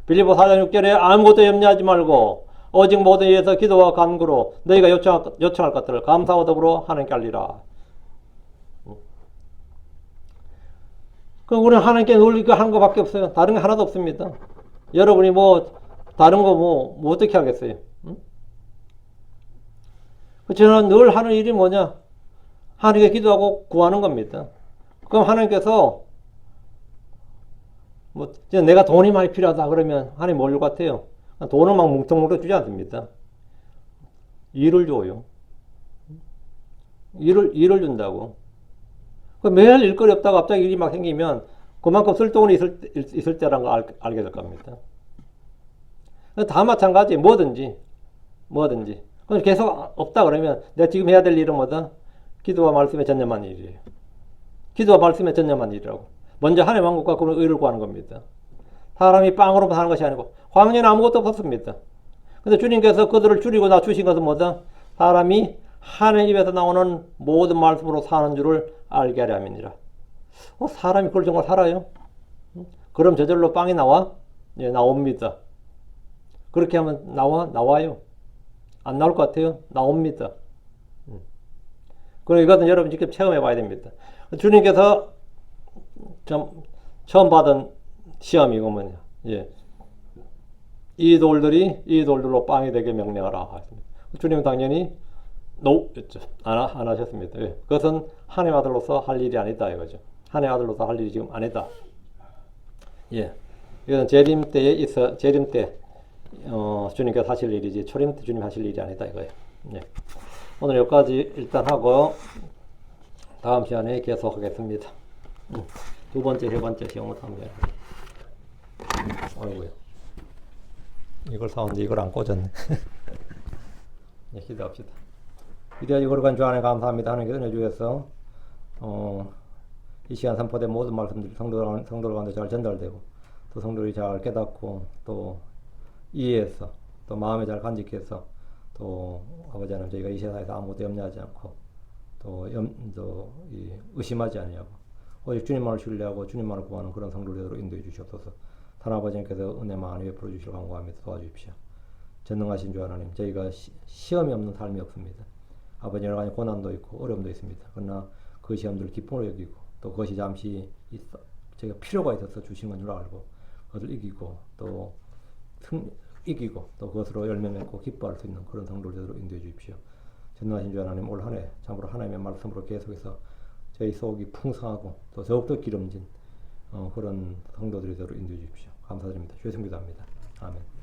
빌립보 4장 6절에 아무것도 염려하지 말고 오직 모든 일에서 기도와 간구로 너희가 요청할 것들을 감사와 더불어 하나님께 알리라. 그럼 우리는 하나님께 늘 이거 하는 것밖에 없어요. 다른 게 하나도 없습니다. 여러분이 다른 거 어떻게 하겠어요? 저는 늘 하는 일이 뭐냐? 하나님께 기도하고 구하는 겁니다. 그럼 하나님께서 내가 돈이 많이 필요하다 그러면 하나님 뭘 같아요? 돈을 막 뭉텅뭉텅 주지 않습니다. 일을 줘요. 일을 준다고. 매일 일거리 없다가 갑자기 일이 막 생기면 그만큼 쓸 돈이 있을 때라는 걸 알게 될 겁니다. 다 마찬가지. 뭐든지. 그럼 계속 없다 그러면 내가 지금 해야 될 일은 뭐다? 기도와 말씀에 전념한 일이에요. 기도와 말씀에 전념한 일이라고. 먼저 하나님 왕국과 그분의 의를 구하는 겁니다. 사람이 빵으로만 사는 것이 아니고 광야는 아무것도 없었습니다. 근데 주님께서 그들을 줄이고 낮추신 것은 뭐다? 사람이 하나님 입에서 나오는 모든 말씀으로 사는 줄을 알게 하려 함이니라. 사람이 그걸 정말 살아요? 그럼 저절로 빵이 나와? 예, 나옵니다. 그렇게 하면 나와요. 안 나올 것 같아요? 나옵니다. 그럼 이것은 여러분 직접 체험해 봐야 됩니다. 주님께서 처음 받은 시험이 이거면요. 예. 이 돌들이 이 돌들로 빵이 되게 명령하라 하셨습니다. 주님은 당연히 노 했죠. 안 하셨습니다. 예. 그것은 하나님의 아들로서 할 일이 아니다 이거죠. 하나님의 아들로서 할 일이 지금 아니다. 예. 이것은 재림 때 주님께서 하실 일이지 초림 때 주님 하실 일이 아니다 이거예요. 예. 오늘 여기까지 일단 하고 다음 시간에 계속하겠습니다. 두 번째, 세 번째 시험을 하면 아이고야. 이걸 사왔는데 이걸 안 꽂았네. 네, 기도합시다. 위대하시고 거룩한 주 안에 감사합니다. 하나님께 은혜 주셔서 이 시간 선포된 모든 말씀들이 성도들 가운데 잘 전달되고 또 성도들이 잘 깨닫고 또 이해해서 또 마음에 잘 간직해서 또 아버지 하나님 저희가 이 세상에서 아무것도 염려하지 않고 또 의심하지 아니하고 오직 주님만을 신뢰하고 주님만을 구하는 그런 성도들로 인도해 주시옵소서. 하나님 아버지께서 은혜 많이 베풀어 주시길 간구합니다. 도와주십시오. 전능하신 주 하나님, 저희가 시험이 없는 삶이 없습니다. 아버지 여러 가지 고난도 있고 어려움도 있습니다. 그러나 그 시험들을 기쁨으로 여기고 또 그것이 잠시 저희가 필요가 있어서 주신 건 줄 알고 그것을 이기고 또 그것으로 열매 맺고 기뻐할 수 있는 그런 성도들로 인도해 주십시오. 전능하신 주 하나님, 올 한 해 참으로 하나님의 말씀으로 계속해서 저희 속이 풍성하고 또 더욱더 기름진 그런 성도들이 되도록 인도해 주십시오. 감사드립니다. 주의 성기도합니다. 아멘.